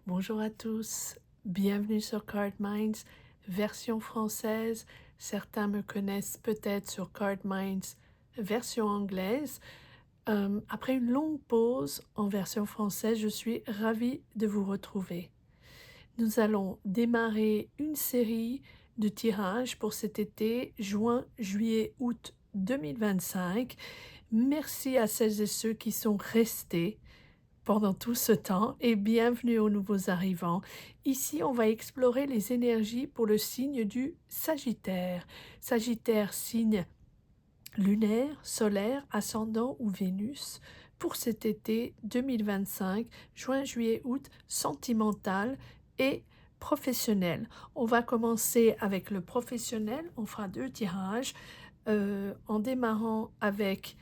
Bonjour à tous, bienvenue sur Card Minds, version française. Certains me connaissent peut-être sur Card Minds, version anglaise. Après une longue pause en version française, je suis ravie de vous retrouver. Nous allons démarrer une série de tirages pour cet été, juin, juillet, août 2025. Merci à celles et ceux qui sont restés pendant tout ce temps et bienvenue aux nouveaux arrivants. Ici, on va explorer les énergies pour le signe du Sagittaire. Sagittaire, signe lunaire, solaire, ascendant ou Vénus pour cet été 2025, juin, juillet, août, sentimental et professionnel. On va commencer avec le professionnel, on fera 2 tirages en démarrant avec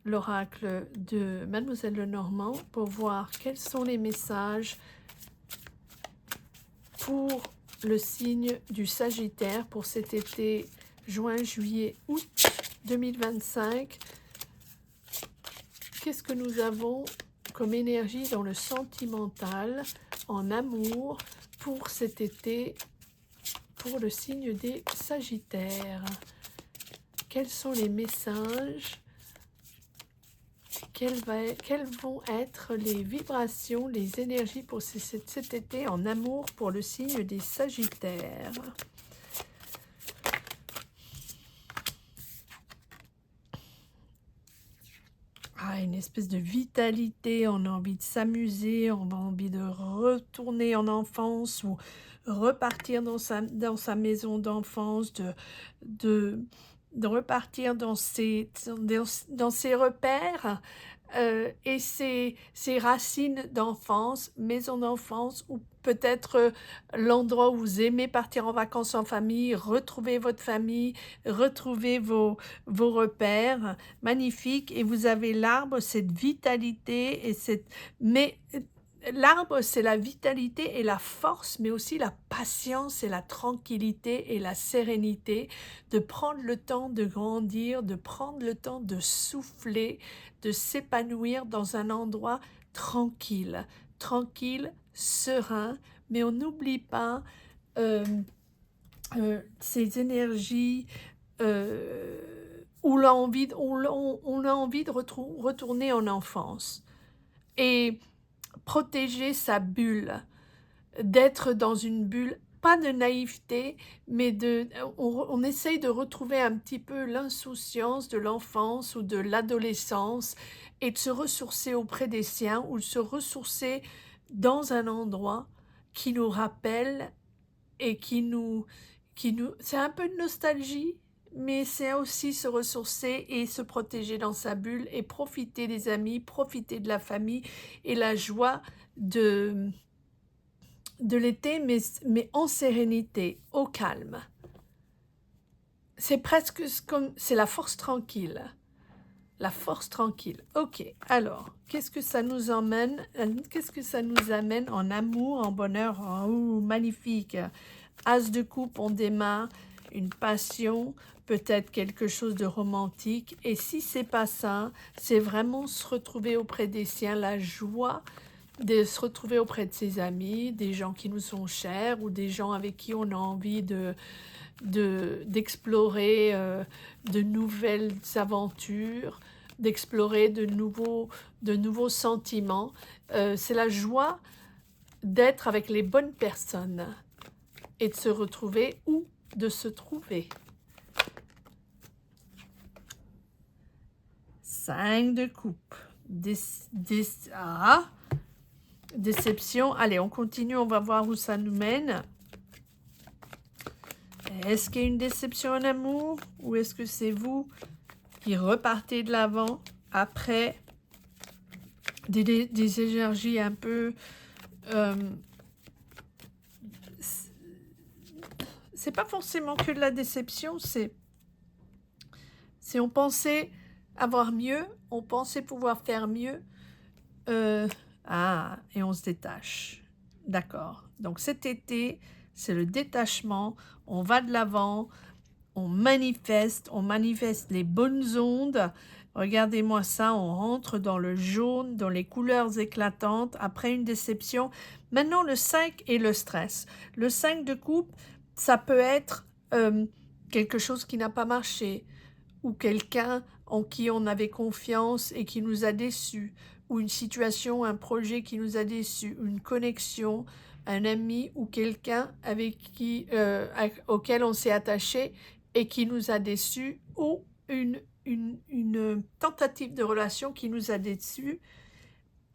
l'oracle de Mademoiselle Lenormand pour voir quels sont les messages pour le signe du Sagittaire pour cet été juin, juillet, août 2025. Qu'est-ce que nous avons comme énergie dans le sentimental, en amour, pour cet été, pour le signe des Sagittaires? Quels sont les messages? Quelles vont être les vibrations, les énergies pour cet été en amour pour le signe des Sagittaires? Une espèce de vitalité, on a envie de s'amuser, on a envie de retourner en enfance ou repartir dans sa maison d'enfance, de repartir dans ses repères et ses racines d'enfance, maison d'enfance, ou peut-être l'endroit où vous aimez partir en vacances en famille, retrouver votre famille, retrouver vos repères magnifiques. Et vous avez l'arbre, cette vitalité et mais l'arbre, c'est la vitalité et la force, mais aussi la patience et la tranquillité et la sérénité, de prendre le temps de grandir, de prendre le temps de souffler, de s'épanouir dans un endroit tranquille, serein, mais on n'oublie pas ces énergies où on a envie de retourner en enfance et protéger sa bulle, d'être dans une bulle, pas de naïveté, mais on essaye de retrouver un petit peu l'insouciance de l'enfance ou de l'adolescence et de se ressourcer auprès des siens ou de se ressourcer dans un endroit qui nous rappelle et c'est un peu de nostalgie, mais c'est aussi se ressourcer et se protéger dans sa bulle et profiter des amis, profiter de la famille et la joie de l'été, mais en sérénité, au calme. C'est presque comme, c'est la force tranquille. La force tranquille. Ok, alors, qu'est-ce que ça nous emmène? Qu'est-ce que ça nous amène en amour, en bonheur? Oh, magnifique! As de coupe, on démarre une passion, peut-être quelque chose de romantique. Et si c'est pas ça, c'est vraiment se retrouver auprès des siens, la joie de se retrouver auprès de ses amis, des gens qui nous sont chers ou des gens avec qui on a envie d'explorer de nouvelles aventures, d'explorer de nouveaux sentiments. C'est la joie d'être avec les bonnes personnes et de se retrouver ou de se trouver. 5 de coupe. Déception. Allez, on continue, on va voir où ça nous mène. Est-ce qu'il y a une déception en amour ou est-ce que c'est vous qui repartez de l'avant après des énergies un peu... c'est pas forcément que de la déception, c'est on pensait avoir mieux, on pensait pouvoir faire mieux, et on se détache. D'accord. Donc cet été, c'est le détachement, on va de l'avant, on manifeste les bonnes ondes Regardez-moi ça, on rentre dans le jaune, dans les couleurs éclatantes, après une déception. Maintenant, le 5 et le stress. Le 5 de coupe, ça peut être quelque chose qui n'a pas marché, ou quelqu'un en qui on avait confiance et qui nous a déçus, ou une situation, un projet qui nous a déçus, une connexion, un ami ou quelqu'un avec qui, auquel on s'est attaché et qui nous a déçus, ou une tentative de relation qui nous a déçus.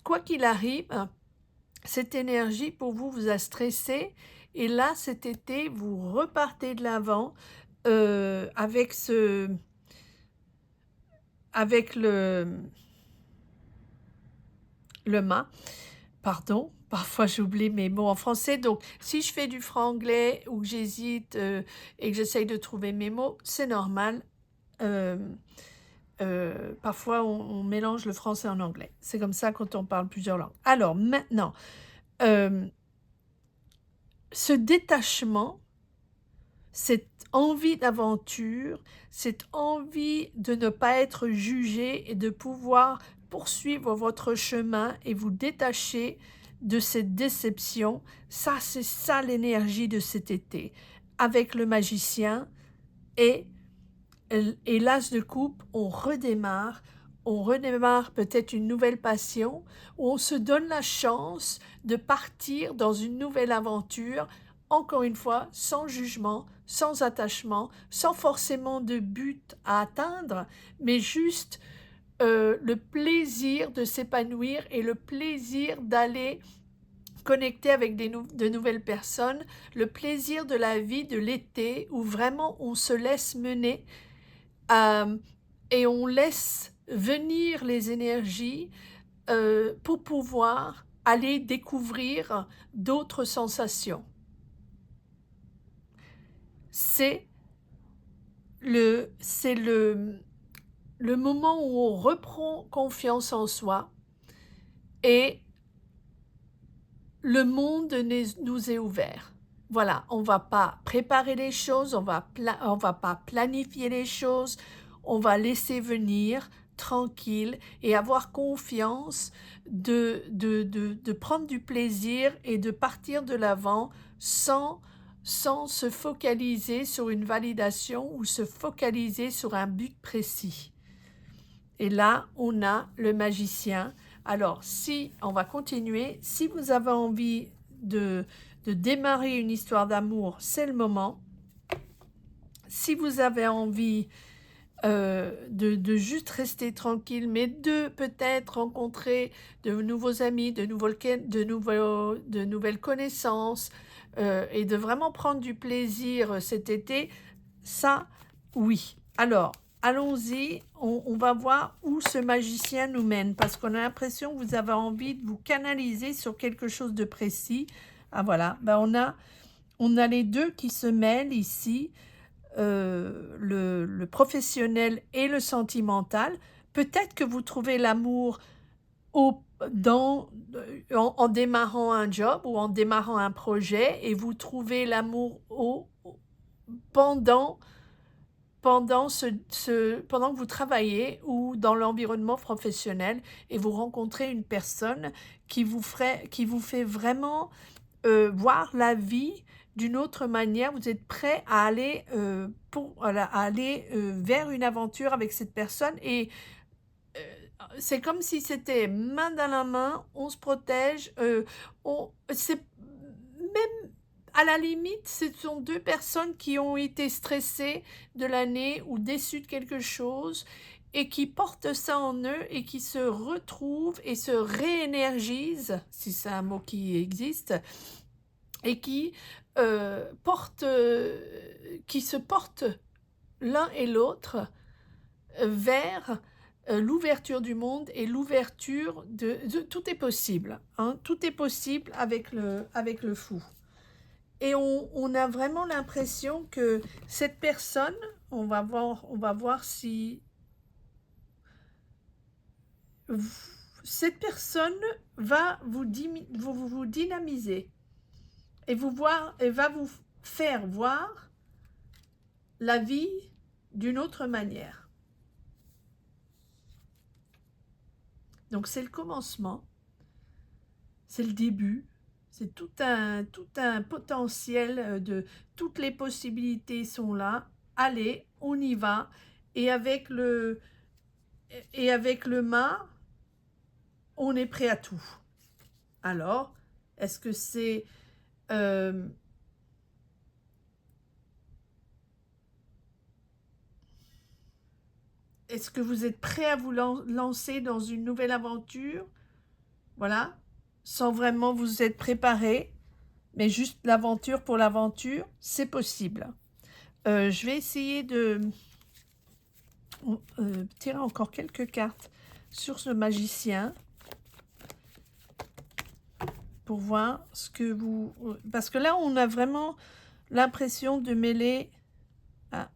Quoi qu'il arrive, cette énergie pour vous vous a stressé, et là cet été vous repartez de l'avant avec avec le mât, pardon, parfois j'oublie mes mots en français, donc si je fais du franglais ou que j'hésite et que j'essaye de trouver mes mots, c'est normal. Euh, Parfois on mélange le français en anglais, c'est comme ça quand on parle plusieurs langues. Alors maintenant, ce détachement, cette envie d'aventure, cette envie de ne pas être jugé et de pouvoir poursuivre votre chemin et vous détacher de cette déception, ça c'est ça l'énergie de cet été. Avec le magicien et l'as de coupe, on redémarre peut-être une nouvelle passion, où on se donne la chance de partir dans une nouvelle aventure, encore une fois, sans jugement, sans attachement, sans forcément de but à atteindre, mais juste le plaisir de s'épanouir et le plaisir d'aller connecter avec de nouvelles personnes, le plaisir de la vie de l'été, où vraiment on se laisse mener et on laisse venir les énergies pour pouvoir aller découvrir d'autres sensations. C'est le moment où on reprend confiance en soi et le monde nous est ouvert. Voilà, on ne va pas préparer les choses, on va pas planifier les choses, on va laisser venir tranquille et avoir confiance de prendre du plaisir et de partir de l'avant sans se focaliser sur une validation ou se focaliser sur un but précis. Et là, on a le magicien. Alors, si on va continuer, si vous avez envie de démarrer une histoire d'amour, c'est le moment. Si vous avez envie de juste rester tranquille, mais de peut-être rencontrer de nouveaux amis, de nouvelles connaissances, et de vraiment prendre du plaisir cet été, ça, oui. Alors, allons-y, on va voir où ce magicien nous mène, parce qu'on a l'impression que vous avez envie de vous canaliser sur quelque chose de précis. Ah voilà, ben on a les deux qui se mêlent ici, le professionnel et le sentimental. Peut-être que vous trouvez l'amour en démarrant un job ou en démarrant un projet, et vous trouvez l'amour pendant que vous travaillez ou dans l'environnement professionnel, et vous rencontrez une personne qui vous fait vraiment voir la vie d'une autre manière. Vous êtes prêt à aller, vers une aventure avec cette personne, et c'est comme si c'était main dans la main, on se protège, c'est même à la limite, ce sont deux personnes qui ont été stressées de l'année ou déçues de quelque chose et qui portent ça en eux et qui se retrouvent et se réénergisent, si c'est un mot qui existe, et qui se portent l'un et l'autre vers l'ouverture du monde et l'ouverture tout est possible, hein, tout est possible avec le fou. Et on a vraiment l'impression que cette personne, on va voir si cette personne va vous dynamiser et va vous faire voir la vie d'une autre manière. Donc c'est le commencement, c'est le début, c'est tout un potentiel de toutes les possibilités sont là. Allez, on y va. Et avec le mât, on est prêt à tout. Alors, est-ce que c'est est-ce que vous êtes prêt à vous lancer dans une nouvelle aventure? Voilà, sans vraiment vous être préparé, mais juste l'aventure pour l'aventure, c'est possible. Je vais essayer de tirer encore quelques cartes sur ce magicien pour voir ce que vous... Parce que là, on a vraiment l'impression de mêler... Ah,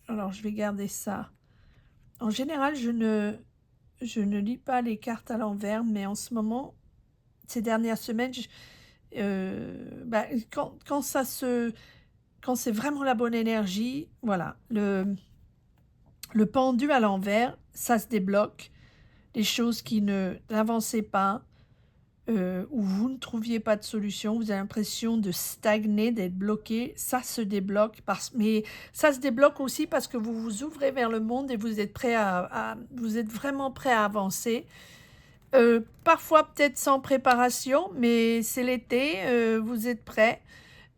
alors, je vais garder ça. En général, je ne lis pas les cartes à l'envers, mais en ce moment, ces dernières semaines, quand c'est vraiment la bonne énergie, voilà, le pendu à l'envers, ça se débloque. Les choses qui n'avançaient pas, où vous ne trouviez pas de solution, vous avez l'impression de stagner, d'être bloqué, ça se débloque. Mais ça se débloque aussi parce que vous vous ouvrez vers le monde et vous êtes prêt vous êtes vraiment prêt à avancer. Parfois peut-être sans préparation, mais c'est l'été, vous êtes prêt.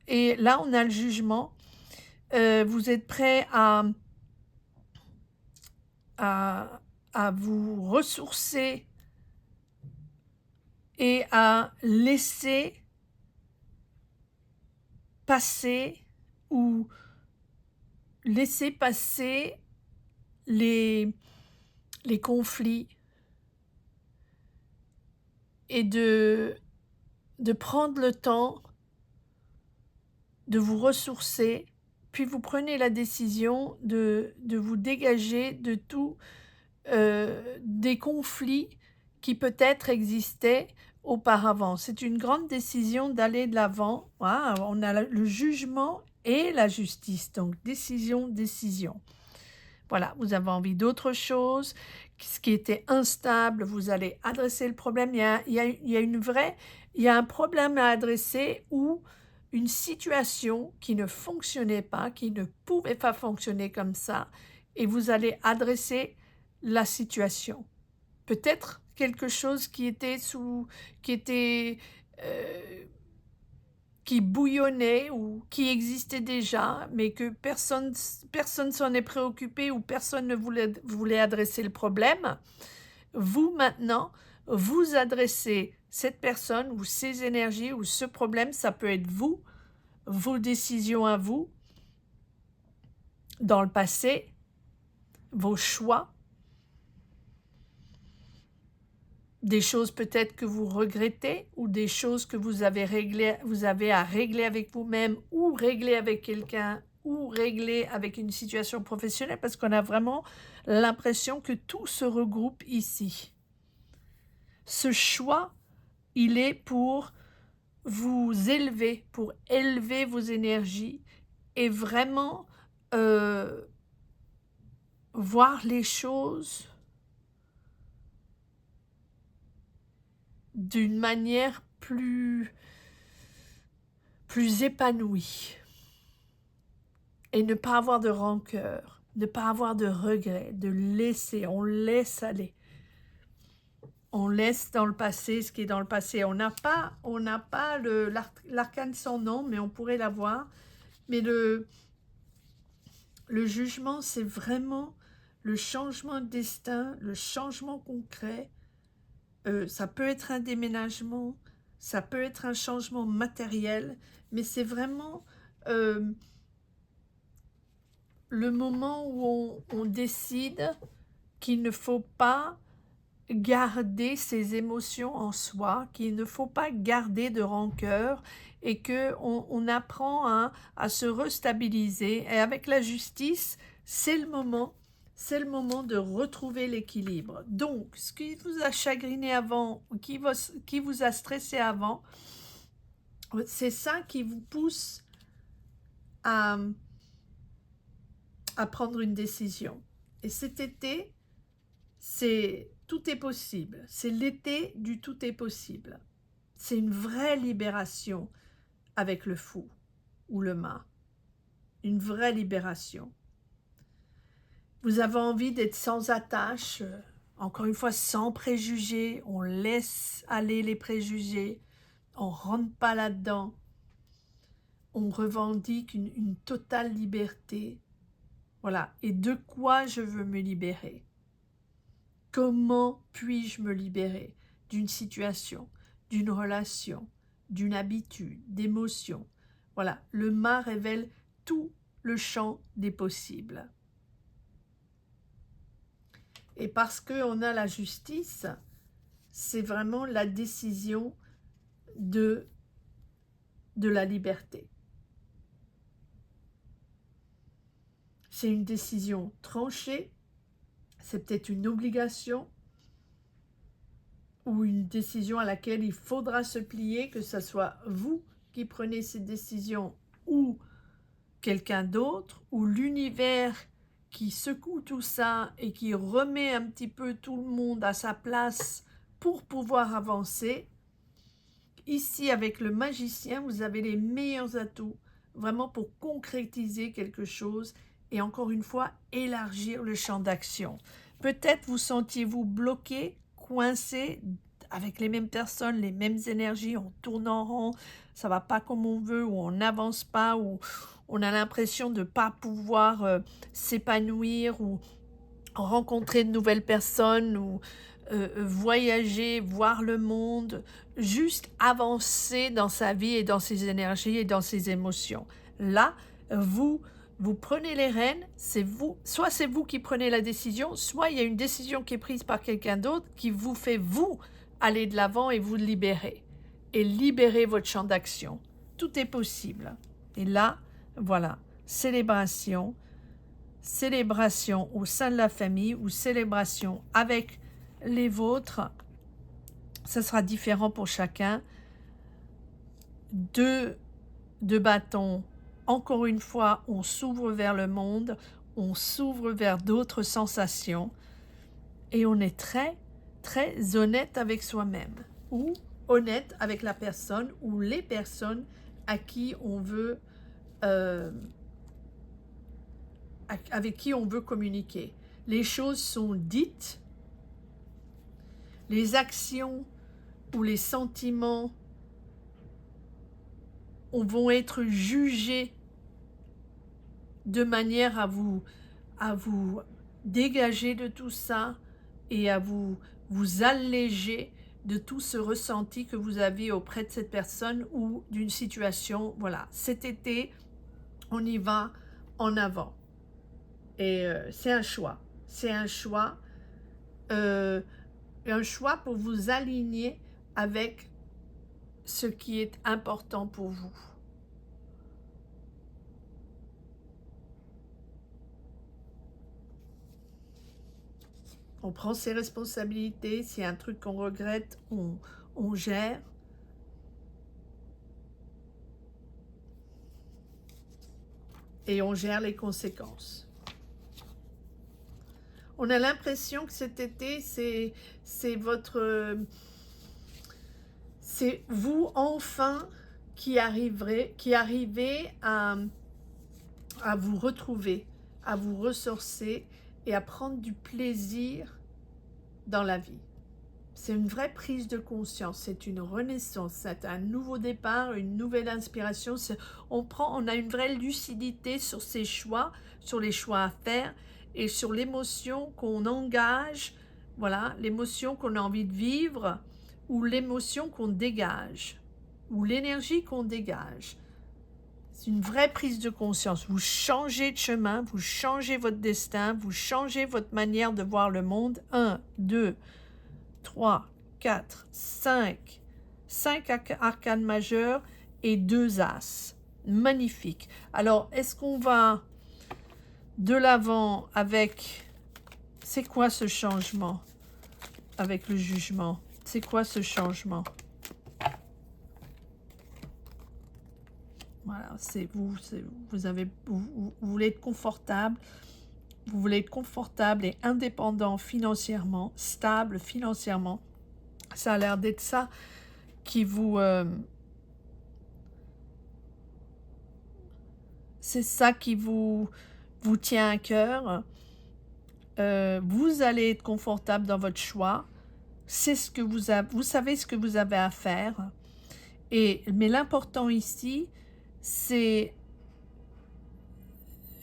Et là, on a le jugement. Vous êtes prêt à, à vous ressourcer et à laisser passer ou laisser passer les conflits et de prendre le temps de vous ressourcer, puis vous prenez la décision de vous dégager de tout des conflits qui peut-être existaient auparavant. C'est une grande décision d'aller de l'avant. Ah, on a le jugement et la justice, donc décision, décision. Voilà, vous avez envie d'autre chose, ce qui était instable, vous allez adresser le problème. Il y a un problème à adresser ou une situation qui ne fonctionnait pas, qui ne pouvait pas fonctionner comme ça, et vous allez adresser la situation. Peut-être quelque chose qui bouillonnait ou qui existait déjà, mais que personne s'en est préoccupé ou personne ne voulait adresser le problème. Vous, maintenant, vous adressez cette personne ou ces énergies ou ce problème, ça peut être vous, vos décisions à vous, dans le passé, vos choix, des choses peut-être que vous regrettez ou des choses que vous avez à régler avec vous-même ou régler avec quelqu'un ou régler avec une situation professionnelle parce qu'on a vraiment l'impression que tout se regroupe ici. Ce choix, il est pour vous élever, pour élever vos énergies et vraiment voir les choses d'une manière plus épanouie et ne pas avoir de rancœur, ne pas avoir de regrets, de laisser, on laisse aller. On laisse dans le passé ce qui est dans le passé. On n'a pas l'arcane sans nom, mais on pourrait l'avoir. Mais le jugement, c'est vraiment le changement de destin, le changement concret. Ça peut être un déménagement, ça peut être un changement matériel, mais c'est vraiment le moment où on décide qu'il ne faut pas garder ses émotions en soi, qu'il ne faut pas garder de rancœur et qu'on apprend à se restabiliser. Et avec la justice, c'est le moment de retrouver l'équilibre. Donc, ce qui vous a chagriné avant, qui vous a stressé avant, c'est ça qui vous pousse à prendre une décision. Et cet été, c'est tout est possible. C'est l'été du tout est possible. C'est une vraie libération avec le fou ou le mât. Une vraie libération. Vous avez envie d'être sans attache, encore une fois, sans préjugés. On laisse aller les préjugés. On ne rentre pas là-dedans. On revendique une totale liberté. Voilà. Et de quoi je veux me libérer? Comment puis-je me libérer d'une situation, d'une relation, d'une habitude, d'émotion? Voilà. Le mât révèle tout le champ des possibles. Et parce qu'on a la justice, c'est vraiment la décision de la liberté. C'est une décision tranchée, c'est peut-être une obligation ou une décision à laquelle il faudra se plier, que ce soit vous qui prenez cette décision ou quelqu'un d'autre, ou l'univers qui secoue tout ça et qui remet un petit peu tout le monde à sa place pour pouvoir avancer. Ici, avec le magicien, vous avez les meilleurs atouts vraiment pour concrétiser quelque chose et encore une fois, élargir le champ d'action. Peut-être vous sentiez-vous bloqué, coincé avec les mêmes personnes, les mêmes énergies, on tourne en rond, ça va pas comme on veut, ou on n'avance pas, ou on a l'impression de ne pas pouvoir s'épanouir, ou rencontrer de nouvelles personnes, ou voyager, voir le monde, juste avancer dans sa vie et dans ses énergies et dans ses émotions. Là, vous prenez les rênes, c'est vous, soit c'est vous qui prenez la décision, soit il y a une décision qui est prise par quelqu'un d'autre qui vous fait, vous, aller de l'avant et vous libérer. Et libérer votre champ d'action. Tout est possible. Et là, voilà, célébration au sein de la famille ou célébration avec les vôtres, ça sera différent pour chacun. Deux bâtons, encore une fois, on s'ouvre vers le monde, on s'ouvre vers d'autres sensations et on est très, très honnête avec soi-même ou honnête avec la personne ou les personnes à qui on veut avec qui on veut communiquer. Les choses sont dites, les actions ou les sentiments vont être jugés de manière à vous dégager de tout ça et à vous alléger de tout ce ressenti que vous avez auprès de cette personne ou d'une situation. Voilà, cet été, on y va en avant. Et c'est un choix. C'est un choix pour vous aligner avec ce qui est important pour vous. On prend ses responsabilités. S'il y a un truc qu'on regrette, on gère. Et on gère les conséquences. On a l'impression que cet été, c'est vous enfin qui arrivez à vous retrouver, à vous ressourcer et à prendre du plaisir dans la vie. C'est une vraie prise de conscience, c'est une renaissance, c'est un nouveau départ, une nouvelle inspiration. On a une vraie lucidité sur ses choix, sur les choix à faire et sur l'émotion qu'on engage, voilà, l'émotion qu'on a envie de vivre ou l'émotion qu'on dégage ou l'énergie qu'on dégage. C'est une vraie prise de conscience. Vous changez de chemin, vous changez votre destin, vous changez votre manière de voir le monde. 1, 2, 3, 4, 5. 5 arcanes majeures et 2 as. Magnifique. Alors, est-ce qu'on va de l'avant avec... C'est quoi ce changement avec le jugement? C'est quoi ce changement? Voilà, c'est vous voulez être confortable, vous voulez être confortable et indépendant financièrement, stable financièrement. Ça a l'air d'être ça qui vous... c'est ça qui vous tient à cœur. Vous allez être confortable dans votre choix. C'est ce que vous savez ce que vous avez à faire. Mais l'important ici, c'est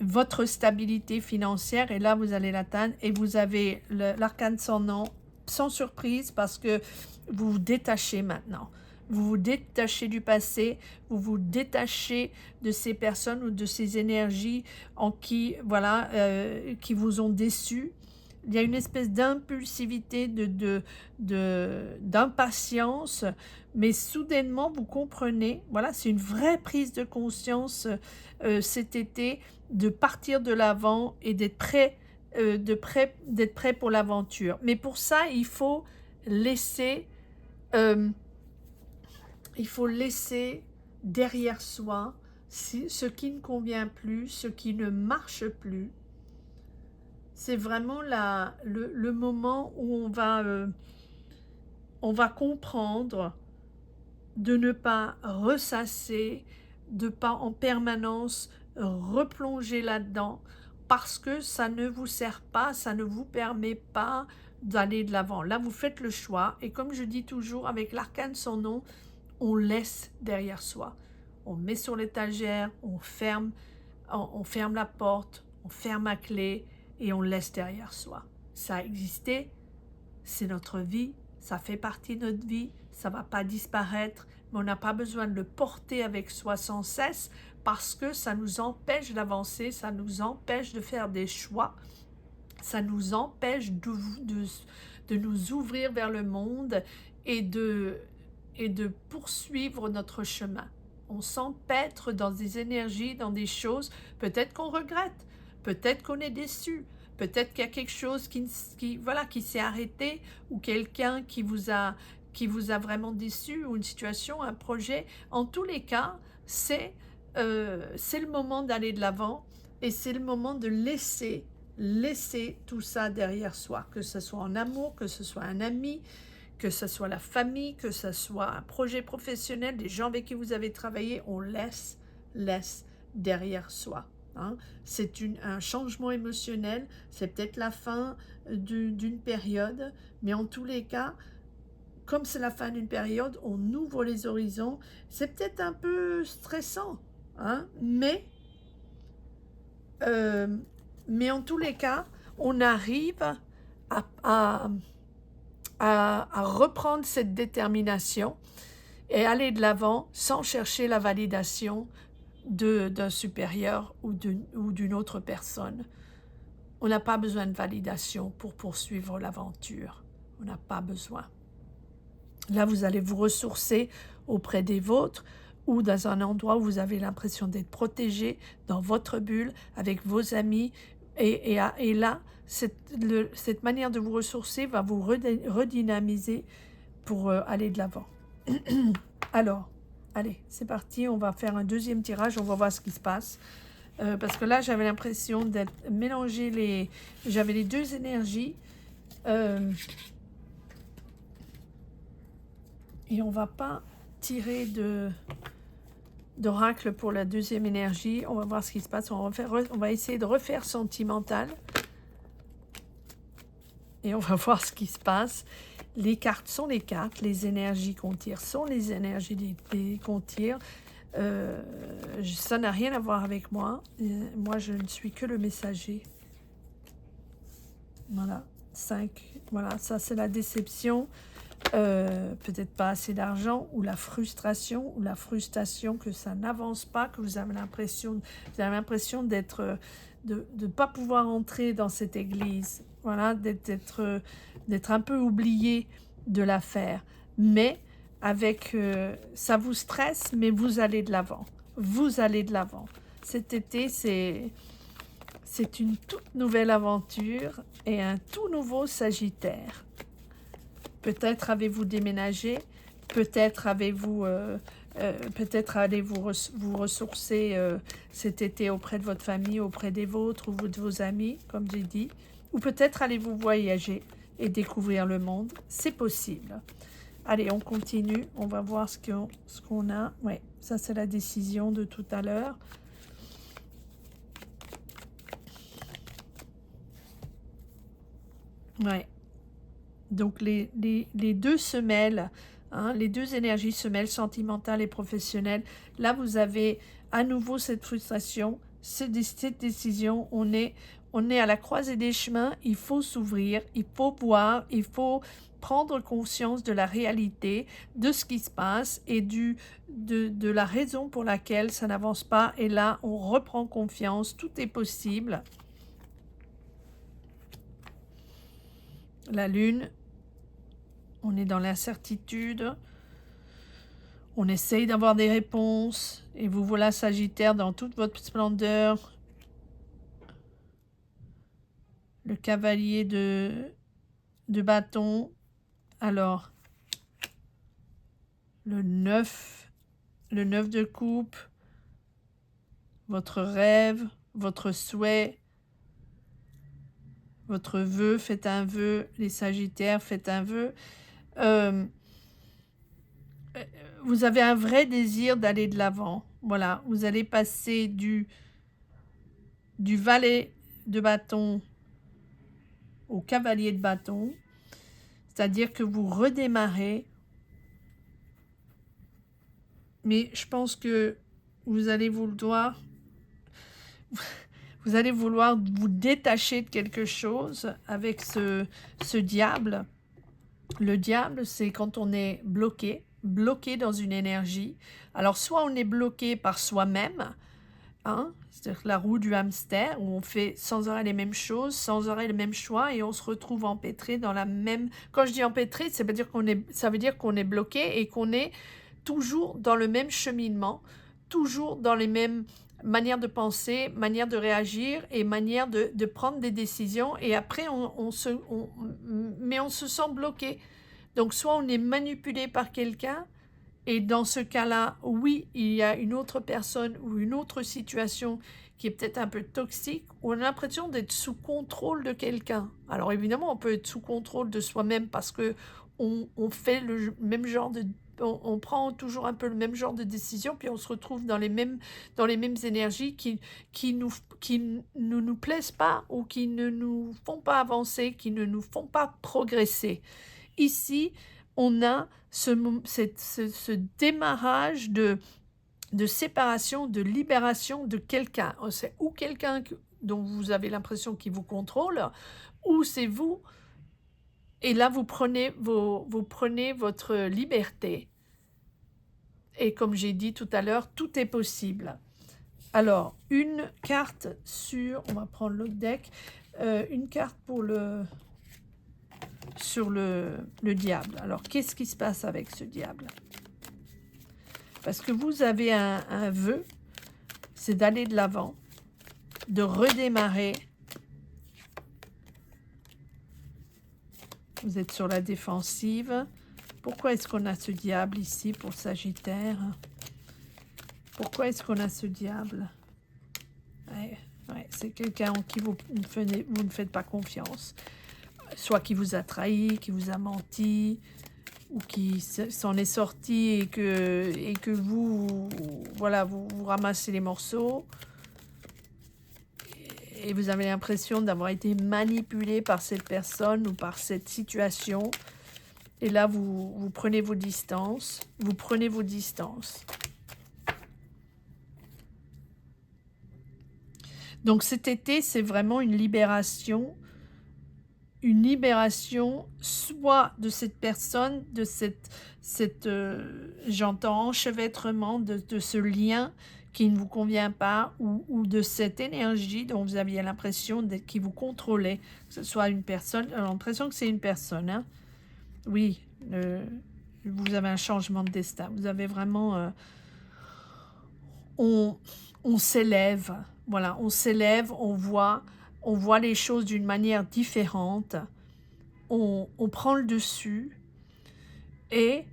votre stabilité financière, et là vous allez l'atteindre, et vous avez l'arcane sans nom, sans surprise, parce que vous vous détachez maintenant. Vous vous détachez du passé, vous vous détachez de ces personnes ou de ces énergies en qui, voilà, qui vous ont déçu. Il y a une espèce d'impulsivité, d'impatience, mais soudainement vous comprenez, voilà, c'est une vraie prise de conscience cet été, de partir de l'avant et d'être prêt pour l'aventure. Mais pour ça, laisser, euh, il faut laisser derrière soi ce qui ne convient plus, ce qui ne marche plus. C'est vraiment le moment où on va comprendre de ne pas ressasser, de pas en permanence replonger là-dedans, parce que ça ne vous sert pas, ça ne vous permet pas d'aller de l'avant. Là, vous faites le choix, et comme je dis toujours, avec l'arcane sans nom, on laisse derrière soi. On met sur l'étagère, on ferme la porte, on ferme à clé, et on laisse derrière soi. Ça a existé, c'est notre vie, ça fait partie de notre vie, ça ne va pas disparaître, mais on n'a pas besoin de le porter avec soi sans cesse, parce que ça nous empêche d'avancer, ça nous empêche de faire des choix, ça nous empêche de nous ouvrir vers le monde et de poursuivre notre chemin. On s'empêtre dans des énergies, dans des choses, peut-être qu'on regrette, peut-être qu'on est déçu, peut-être qu'il y a quelque chose qui s'est arrêté, ou quelqu'un qui vous a vraiment déçu, ou une situation, un projet. En tous les cas, c'est le moment d'aller de l'avant, et c'est le moment de laisser tout ça derrière soi, que ce soit en amour, que ce soit un ami, que ce soit la famille, que ce soit un projet professionnel, des gens avec qui vous avez travaillé, on laisse derrière soi. Hein. C'est un changement émotionnel, c'est peut-être la fin d'une période, mais en tous les cas, comme c'est la fin d'une période, on ouvre les horizons. C'est peut-être un peu stressant, hein, mais en tous les cas, on arrive à reprendre cette détermination et aller de l'avant sans chercher la validation d'un supérieur ou d'une autre personne. On n'a pas besoin de validation pour poursuivre l'aventure. On n'a pas besoin. Là, vous allez vous ressourcer auprès des vôtres, ou dans un endroit où vous avez l'impression d'être protégé, dans votre bulle, avec vos amis. Et là, cette manière de vous ressourcer va vous redynamiser pour aller de l'avant. Alors, allez, c'est parti, on va faire un deuxième tirage, on va voir ce qui se passe. Parce que là, j'avais l'impression d'être mélangé j'avais les deux énergies. Et on va pas tirer d'oracle pour la deuxième énergie. On va voir ce qui se passe. On va essayer de refaire sentimental. Et on va voir ce qui se passe. Les cartes sont les cartes. Les énergies qu'on tire sont les énergies qu'on tire. Ça n'a rien à voir avec moi. Moi, je ne suis que le messager. Voilà. 5. Voilà, ça c'est la déception. Peut-être pas assez d'argent, ou la frustration, que ça n'avance pas, que vous avez l'impression d'être de pas pouvoir entrer dans cette église, voilà, d'être un peu oublié de l'affaire, mais avec ça vous stresse, mais vous allez de l'avant, cet été. C'est une toute nouvelle aventure et un tout nouveau Sagittaire. Peut-être avez-vous déménagé, Peut-être peut-être allez vous ressourcer cet été auprès de votre famille, auprès des vôtres ou de vos amis, comme j'ai dit. Ou peut-être allez-vous voyager et découvrir le monde. C'est possible. Allez, on continue. On va voir ce qu'on a. Ouais, ça c'est la décision de tout à l'heure. Ouais. Donc les deux semelles, hein, les deux énergies semelles, sentimentales et professionnelles, là vous avez à nouveau cette frustration, cette décision, on est à la croisée des chemins, il faut s'ouvrir, il faut voir, il faut prendre conscience de la réalité, de ce qui se passe et de la raison pour laquelle ça n'avance pas. Et là, on reprend confiance, tout est possible. La lune, on est dans l'incertitude, on essaye d'avoir des réponses, et vous voilà Sagittaire dans toute votre splendeur. Le cavalier de bâton. Alors, le 9 de coupe, votre rêve, votre souhait, votre vœu, faites un vœu, les Sagittaires, faites un vœu. Vous avez un vrai désir d'aller de l'avant. Voilà, vous allez passer du valet de bâton au cavalier de bâton, c'est-à-dire que vous redémarrez, mais je pense que vous allez vouloir vous détacher de quelque chose avec ce diable. Le diable, c'est quand on est bloqué dans une énergie. Alors, soit on est bloqué par soi-même, hein, c'est-à-dire la roue du hamster, où on fait sans arrêt les mêmes choses, sans arrêt les mêmes choix, et on se retrouve empêtré dans la même... Quand je dis empêtré, ça veut dire qu'on est bloqué et qu'on est toujours dans le même cheminement, toujours dans les mêmes manières de penser, manières de réagir et manières de prendre des décisions, et après on se sent bloqué. Donc soit on est manipulé par quelqu'un, et dans ce cas-là, oui, il y a une autre personne ou une autre situation qui est peut-être un peu toxique, ou on a l'impression d'être sous contrôle de quelqu'un. Alors évidemment, on peut être sous contrôle de soi-même parce que on fait le même genre de... On prend toujours un peu le même genre de décision, puis on se retrouve dans les mêmes énergies qui ne nous plaisent pas ou qui ne nous font pas avancer, qui ne nous font pas progresser. Ici, on a ce démarrage de séparation, de libération de quelqu'un. C'est ou quelqu'un dont vous avez l'impression qu'il vous contrôle, ou c'est vous. Et là, vous prenez votre liberté. Et comme j'ai dit tout à l'heure, tout est possible. Alors, une carte on va prendre l'autre deck, une carte sur le diable. Alors, qu'est-ce qui se passe avec ce diable? Parce que vous avez un vœu, c'est d'aller de l'avant, de redémarrer. Vous êtes sur la défensive. Pourquoi est-ce qu'on a ce diable ici pour Sagittaire? Pourquoi est-ce qu'on a ce diable? C'est quelqu'un en qui vous ne faites pas confiance. Soit qui vous a trahi, qui vous a menti, ou qui s'en est sorti et que vous ramassez les morceaux. Et vous avez l'impression d'avoir été manipulé par cette personne ou par cette situation. Et là, vous prenez vos distances. Vous prenez vos distances. Donc cet été, c'est vraiment une libération soit de cette personne, de j'entends enchevêtrement de ce lien qui ne vous convient pas, ou de cette énergie dont vous aviez l'impression qui vous contrôlait, que ce soit une personne. J'ai l'impression que c'est une personne, hein. Oui, vous avez un changement de destin. Vous avez vraiment... on s'élève, voilà, on s'élève, on voit les choses d'une manière différente, on prend le dessus, et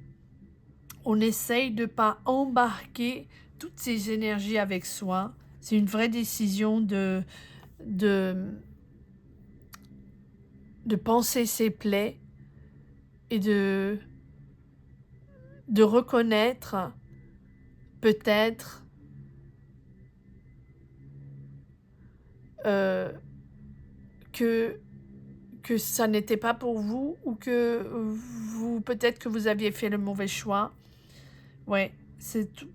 on essaye de ne pas embarquer toutes ces énergies avec soi. C'est une vraie décision de, de penser ses plaies et de reconnaître peut-être que ça n'était pas pour vous, ou que peut-être que vous aviez fait le mauvais choix. Ouais,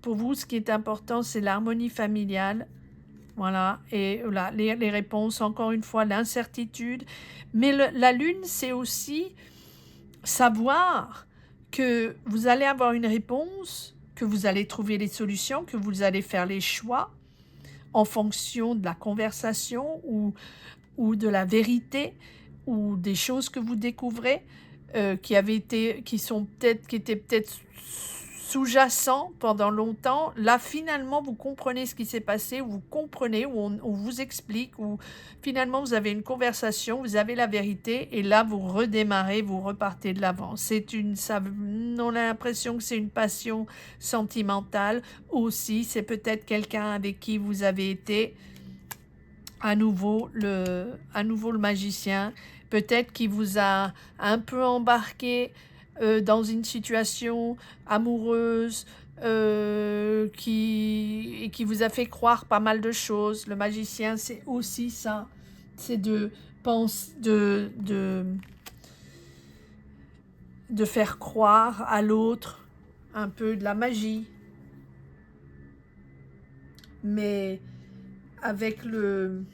pour vous, ce qui est important, c'est l'harmonie familiale. Voilà, et là, les réponses, encore une fois, l'incertitude. Mais la lune, c'est aussi savoir que vous allez avoir une réponse, que vous allez trouver les solutions, que vous allez faire les choix en fonction de la conversation ou de la vérité ou des choses que vous découvrez qui étaient peut-être sous-jacents pendant longtemps. Là, finalement, vous comprenez ce qui s'est passé, vous comprenez, ou on vous explique, ou finalement, vous avez une conversation, vous avez la vérité, et là, vous redémarrez, vous repartez de l'avant. On a l'impression que c'est une passion sentimentale aussi. C'est peut-être quelqu'un avec qui vous avez été à nouveau le magicien, peut-être qu'il vous a un peu embarqué dans une situation amoureuse qui vous a fait croire pas mal de choses. Le magicien, c'est aussi ça, c'est de faire croire à l'autre un peu de la magie, mais avec le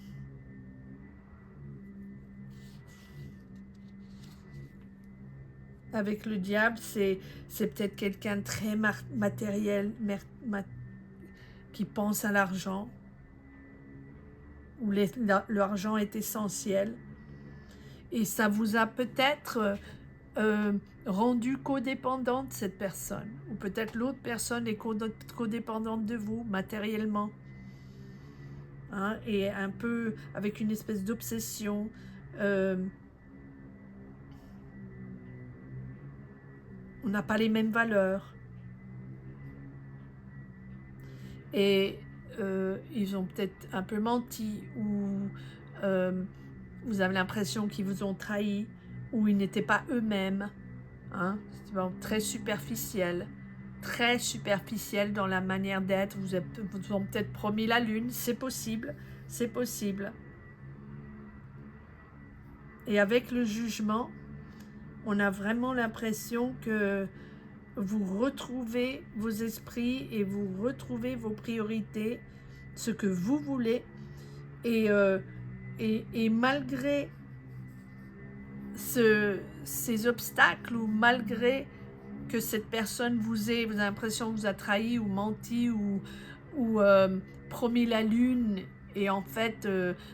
diable, c'est peut-être quelqu'un de très matériel, qui pense à l'argent, où l'argent est essentiel. Et ça vous a peut-être rendu codépendante, cette personne. Ou peut-être l'autre personne est codépendante de vous, matériellement. Hein, et un peu avec une espèce d'obsession. On n'a pas les mêmes valeurs. Et ils ont peut-être un peu menti, ou vous avez l'impression qu'ils vous ont trahi, ou ils n'étaient pas eux-mêmes. Hein? C'est très superficiel dans la manière d'être. Vous ont peut-être promis la lune, c'est possible, c'est possible. Et avec le jugement, on a vraiment l'impression que vous retrouvez vos esprits et vous retrouvez vos priorités, ce que vous voulez, et malgré ces obstacles, ou malgré que cette personne vous avez l'impression que vous a trahi ou menti ou promis la lune, et en fait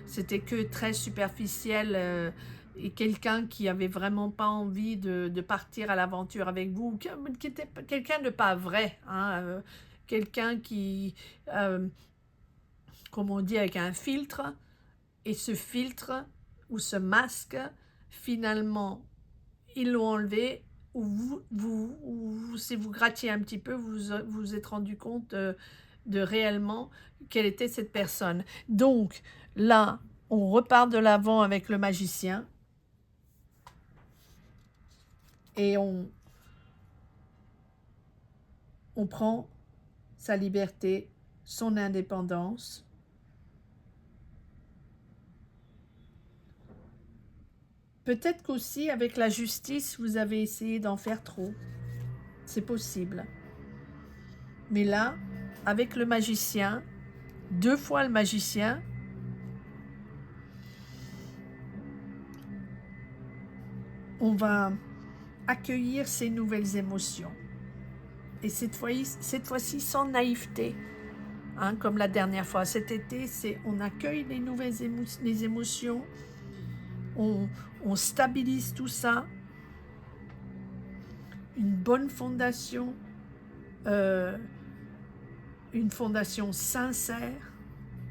c'était que très superficiel, et quelqu'un qui avait vraiment pas envie de partir à l'aventure avec vous, qui était quelqu'un de pas vrai, hein, quelqu'un qui, comme on dit, avec un filtre, et ce filtre ou ce masque, finalement, ils l'ont enlevé, ou si vous grattiez un petit peu, vous vous êtes rendu compte de réellement quelle était cette personne. Donc, là, on repart de l'avant avec le magicien, et on prend sa liberté, son indépendance. Peut-être qu'aussi, avec la justice, vous avez essayé d'en faire trop. C'est possible. Mais là, avec le magicien, 2 fois le magicien, on va accueillir ces nouvelles émotions. Et cette fois-ci sans naïveté, hein, comme la dernière fois. Cet été, on accueille les nouvelles émotions, on stabilise tout ça, une bonne fondation, une fondation sincère.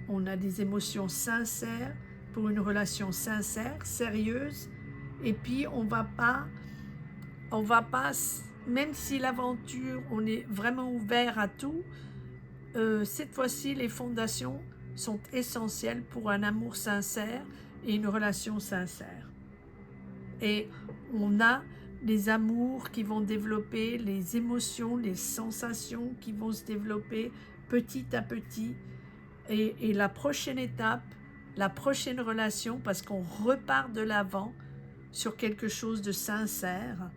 On a des émotions sincères pour une relation sincère, sérieuse, et puis on va pas même si l'aventure, on est vraiment ouvert à tout, cette fois-ci, les fondations sont essentielles pour un amour sincère et une relation sincère. Et on a les amours qui vont développer, les émotions, les sensations qui vont se développer petit à petit. Et la prochaine étape, la prochaine relation, parce qu'on repart de l'avant sur quelque chose de sincère,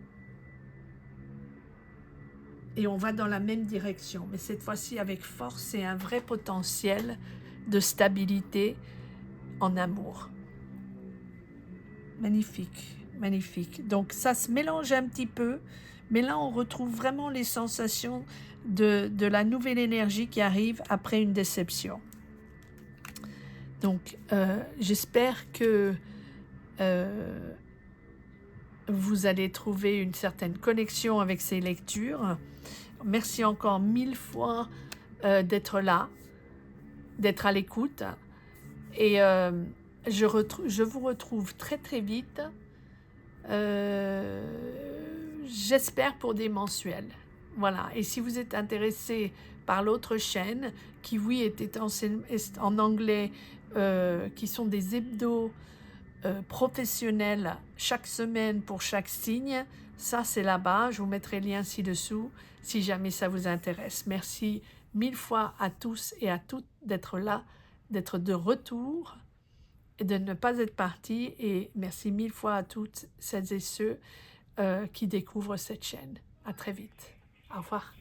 et on va dans la même direction, mais cette fois-ci avec force et un vrai potentiel de stabilité en amour. Magnifique, magnifique. Donc ça se mélange un petit peu, mais là on retrouve vraiment les sensations de la nouvelle énergie qui arrive après une déception. Donc j'espère que vous allez trouver une certaine connexion avec ces lectures. Merci encore 1000 fois d'être là, d'être à l'écoute. Et je vous retrouve très très vite. J'espère pour des mensuels. Voilà. Et si vous êtes intéressé par l'autre chaîne, qui oui était en anglais, qui sont des hebdos professionnels chaque semaine pour chaque signe, ça c'est là-bas. Je vous mettrai le lien ci-dessous si jamais ça vous intéresse. Merci 1000 fois à tous et à toutes d'être là, d'être de retour et de ne pas être partis. Et merci 1000 fois à toutes celles et ceux qui découvrent cette chaîne. À très vite. Au revoir.